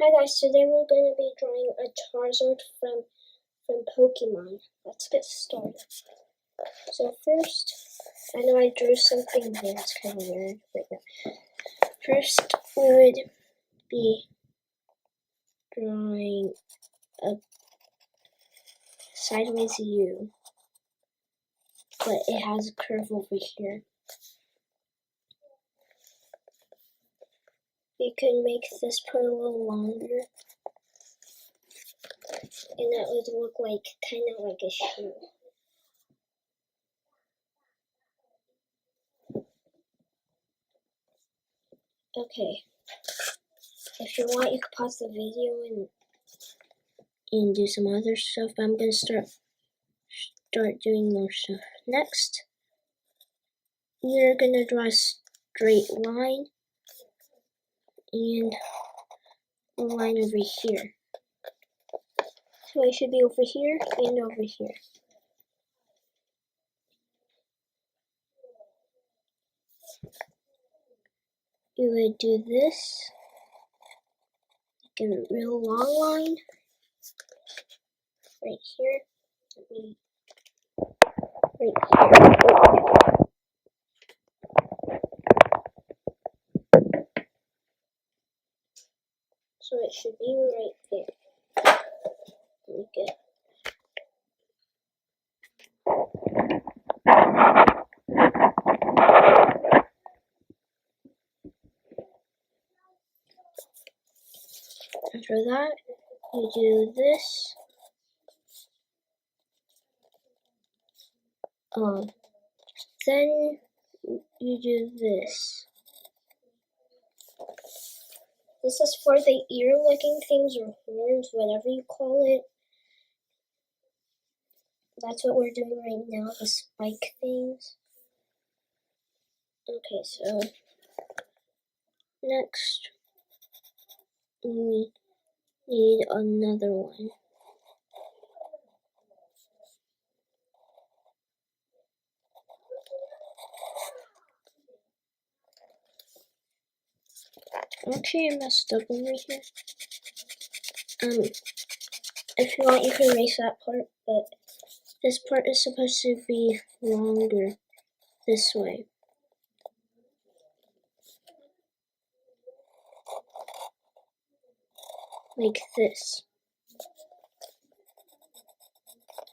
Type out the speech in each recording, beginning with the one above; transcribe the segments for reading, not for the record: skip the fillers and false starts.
Hi guys, today we're going to be drawing a Charizard from Pokemon. Let's get started. So first, I know I drew something here, it's kind of weird, but yeah. First, we would be drawing a sideways U, but it has a curve over here. We could make this part a little longer, and that would look like kind of like a shoe. Okay, if you want, you can pause the video and do some other stuff, but I'm gonna start doing more stuff. Next, you're gonna draw a straight line and a line over here. So it should be over here and over here. You would do this, like a real long line right here, right here. So it should be right there. Okay. After that, you do this. Then you do this. This is for the ear-looking things or horns, whatever you call it. That's what we're doing right now, the spike things. Okay, so next we need another one. Actually, I messed up over here. If you want, you can erase that part, but this part is supposed to be longer this way. Like this.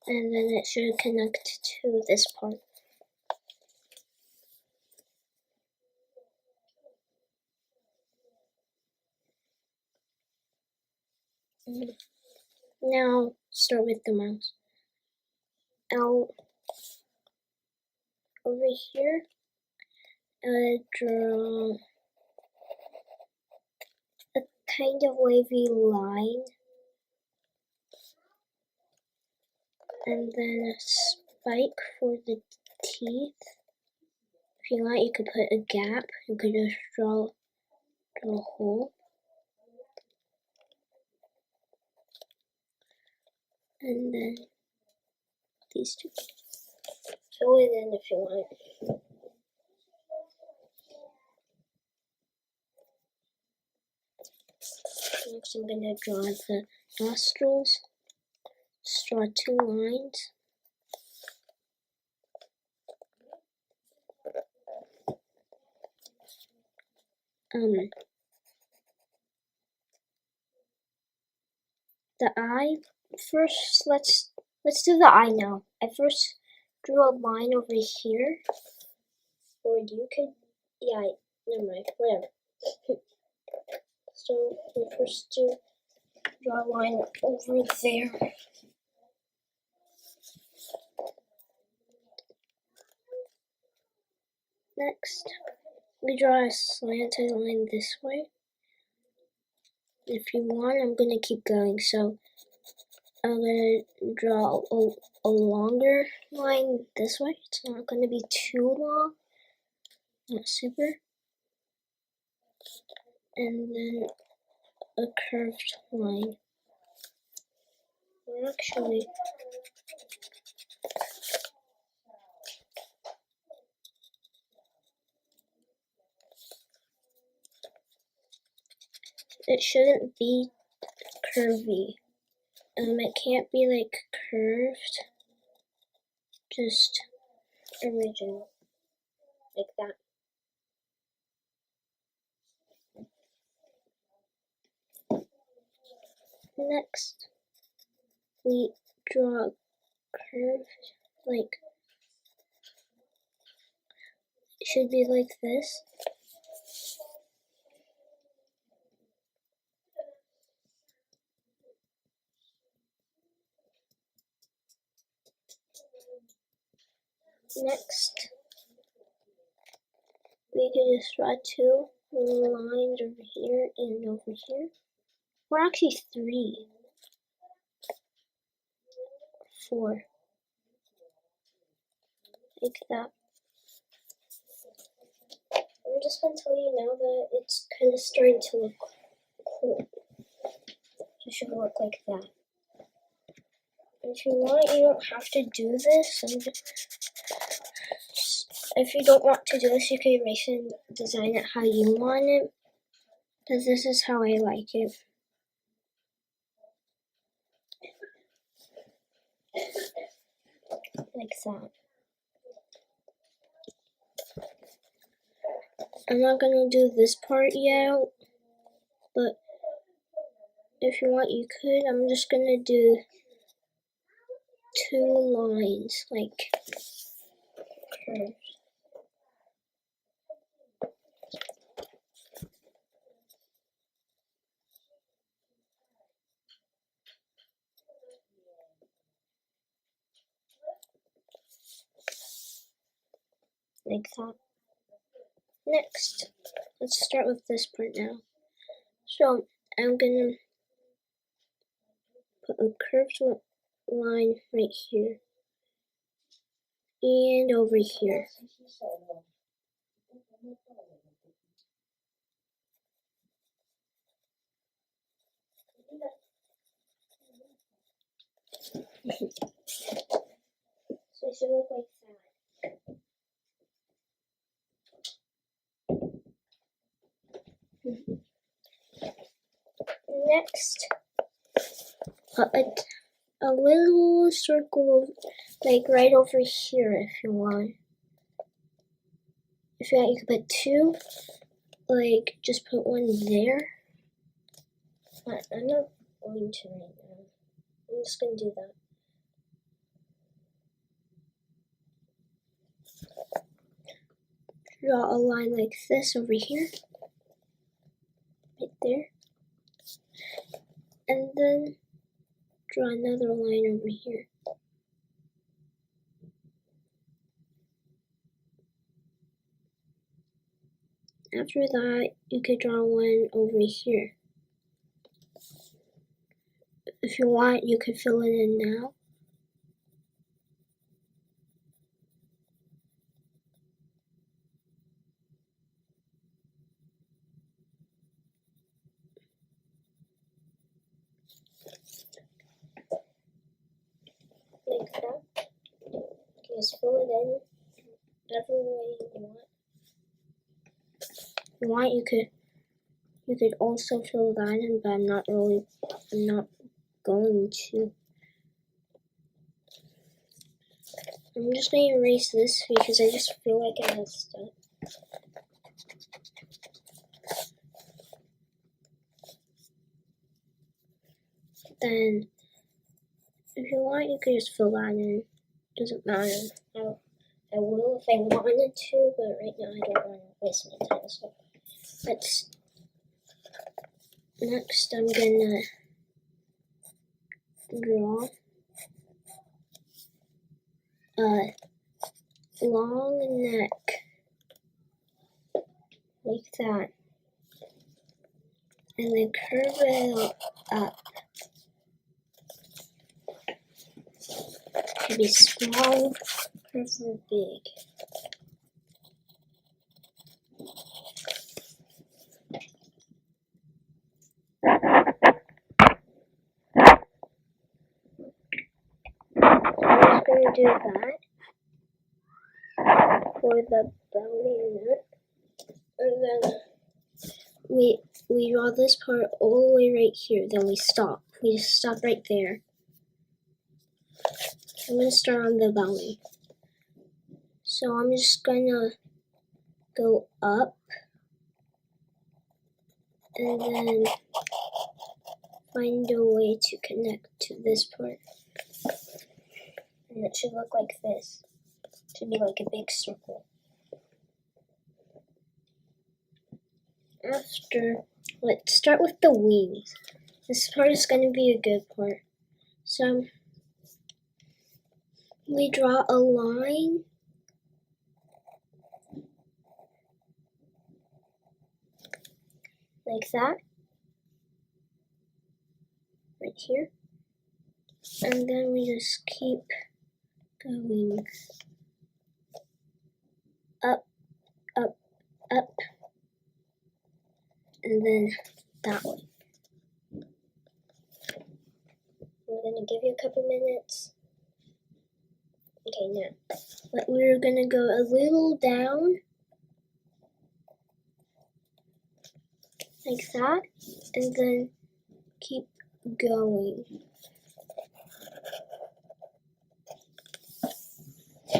And then it should connect to this part. Now, start with the mouse. Out over here, draw a kind of wavy line, and then a spike for the teeth. If you want, you could put a gap. You could just draw a hole. And then these two. Fill it in if you want. Next, I'm going to draw the nostrils. Just draw 2 lines. The eye. First, let's do the eye now. I first drew a line over here, or you could, yeah, never mind, whatever. So we first draw a line over there. Next, we draw a slanted line this way. If you want, I'm gonna keep going. So I'm gonna draw a longer line this way. It's not gonna be too long, not super. And then a curved line. Or actually, it shouldn't be curvy. It can't be like curved, just original, like that. Next, we draw curved, like, it should be like this. Next, we can just draw two lines over here and over here. Or actually 3, 4, like that. I'm just going to tell you now that it's kind of starting to look cool. It should look like that. If you want, you don't have to do this. If you don't want to do this, you can erase and design it how you want it. Because this is how I like it. Like that. I'm not going to do this part yet, but if you want, you could. I'm just going to do 2 lines, like curved. Like that. Next, let's start with this part now. So, I'm gonna put a curved line right here. And over here. So it should look like that. Next, put a little circle, like right over here if you want. If you want, you can put 2, like just put 1 there. But I'm not going to right now. I'm just going to do that. Draw a line like this over here. Right there. And then draw another line over here. After that, you could draw one over here. If you want, you could fill it in now. Like that. You can just fill it in whatever way you want. If you want, you could also fill that in, but I'm not going to. I'm just going to erase this because I just feel like I messed up. Then, if you want, you could just fill that in. Doesn't matter. I will if I wanted to, but right now I don't want to waste my time. So next I'm gonna draw a long neck like that, and then curve it up. It could be small, curve or big. I'm just going to do that for the belly and neck. And then we draw this part all the way right here, then we stop. We just stop right there. I'm going to start on the belly. So I'm just going to go up and then find a way to connect to this part. And it should look like this. It should be like a big circle. After, let's start with the wings. This part is going to be a good part. So we draw a line like that, right here, and then we just keep going up, up, up, and then that way. I'm gonna give you a couple minutes. Okay, now, but we're gonna go a little down, like that, and then keep going. I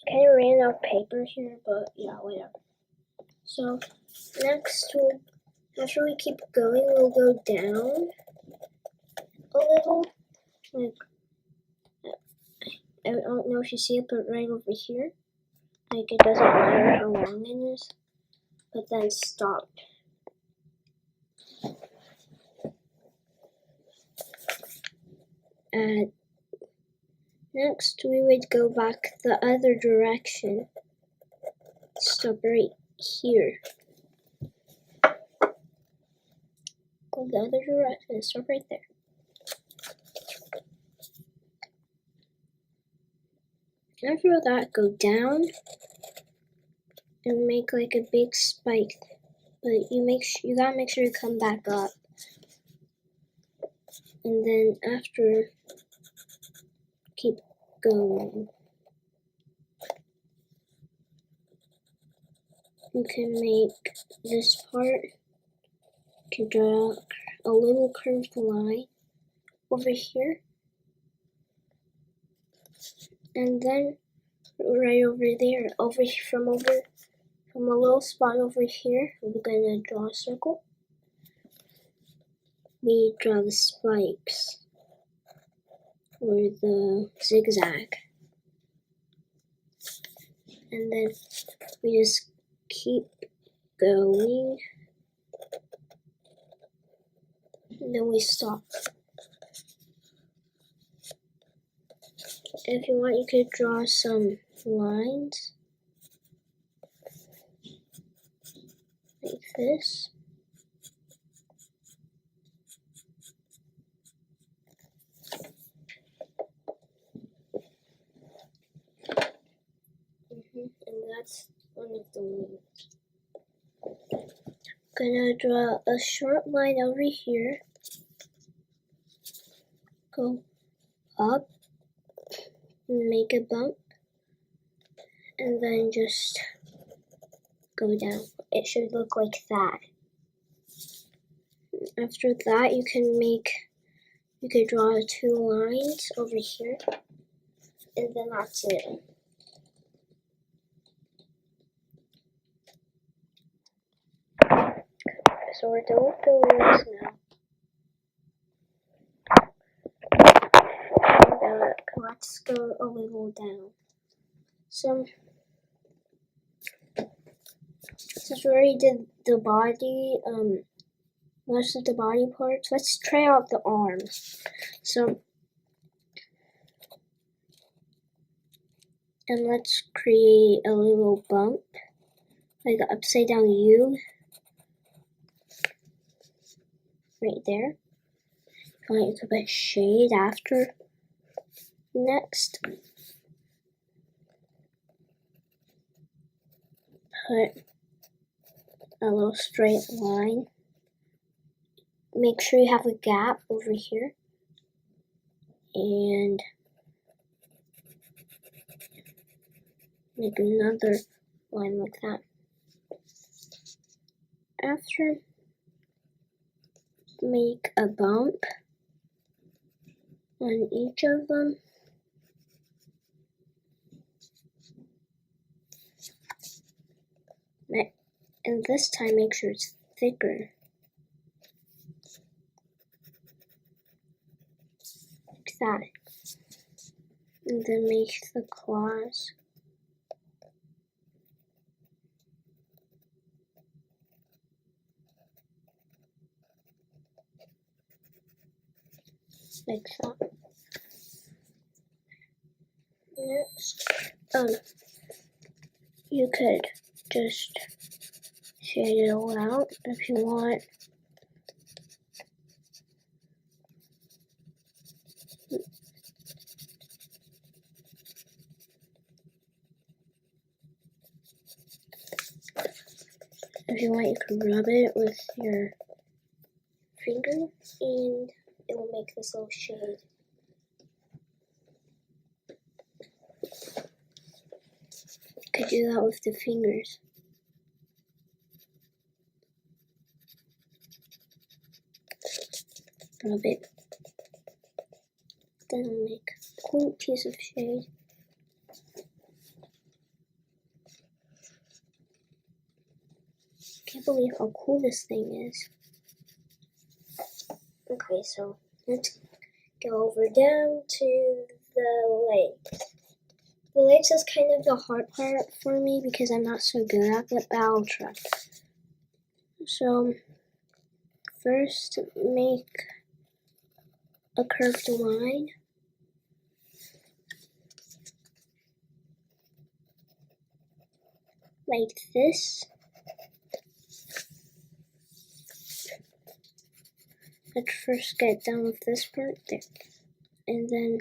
kind of ran out of paper here, but yeah, whatever. So next, after we keep going, we'll go down a little. Like, I don't know if you see it, but right over here. Like, it doesn't matter how long it is, but then stop. And next, we would go back the other direction. Stop right here. Go the other direction and stop right there. After that, go down and make like a big spike. But you gotta make sure you come back up. And then after, keep going. You can make this part, you can draw a little curved line over here. And then right over there, from a little spot over here, we're gonna draw a circle. We draw the spikes or the zigzag. And then we just keep going. And then we stop. If you want, you could draw some lines like this. And that's one of the wings. Gonna draw a short line over here. Go up and make a bump, and then just go down. It should look like that. After that, you could draw 2 lines over here, and then that's it. So we're done with the wings now. Let's go a little down. So, since we already did the body, most of the body parts, let's try out the arms. So, and let's create a little bump, like an upside down U, right there. If you want, you could put shade after. Next, put a little straight line. Make sure you have a gap over here. And make another line like that. after, make a bump on each of them. And this time make sure it's thicker. Like that. And then make the claws. Like that. Next, you could just shade it all out if you want. If you want, you can rub it with your finger and it will make this little shade. You could do that with the fingers. Rub it. Then I'll make a cool piece of shade. Can't believe how cool this thing is. Okay, so let's go over down to the legs. The legs is kind of the hard part for me because I'm not so good at it, but I'll try. So first make a curved line. Like this. Let's first get done with this part there. And then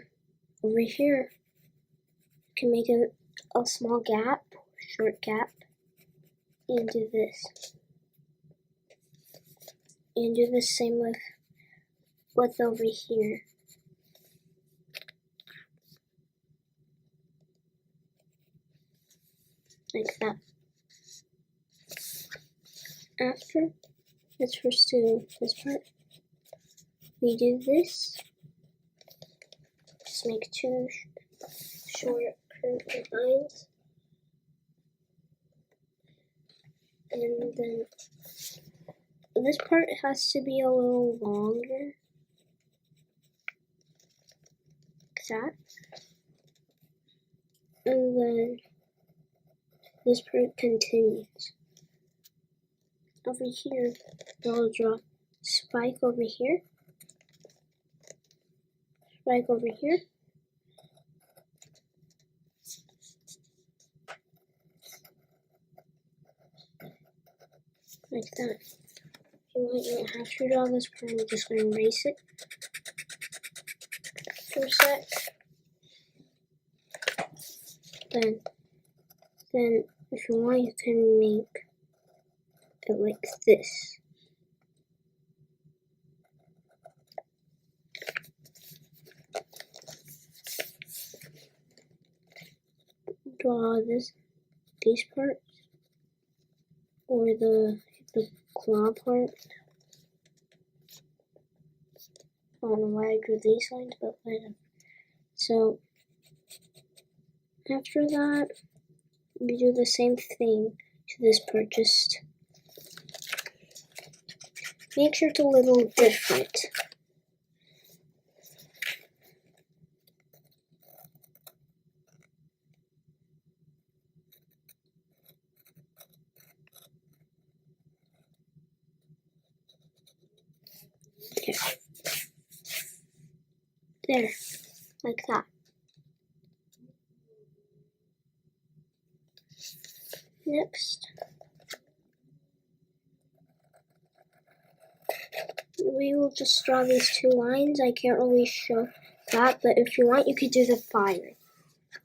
over here, you can make a small gap, short gap, and do this. And do the same with what's over here. Like that. After, let's first do this part. We do this. Just make two short curved lines. And then this part has to be a little longer. Like that. And then this part continues. Over here, I'll draw spike over here. Spike over here. Like that. If you want, you don't have to draw this part. I'm just going to erase it for a sec. Then if you want, you can make it like this. Draw these parts, or the claw part. I don't know why I drew these lines, but whatever. So after that, we do the same thing to this part. Just make sure it's a little different. There, like that. Next, we will just draw these two lines. I can't really show that, but if you want, you could do the fire.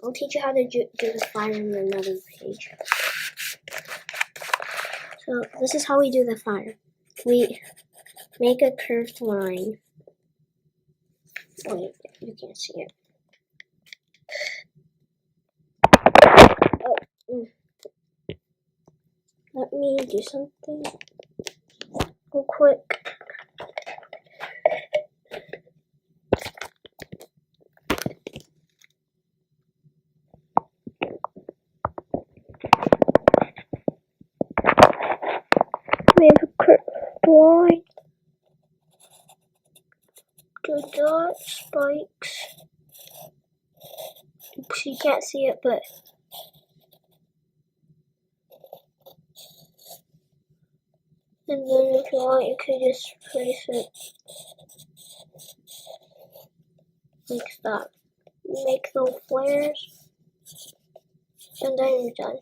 I'll teach you how to do the fire on another page. So this is how we do the fire. We make a curved line. Wait, you can't see it. Oh, let me do something. one, the dot spikes. Oops, you can't see it, but and then if you want, you could just place it like that. Make little flares, and then you're done.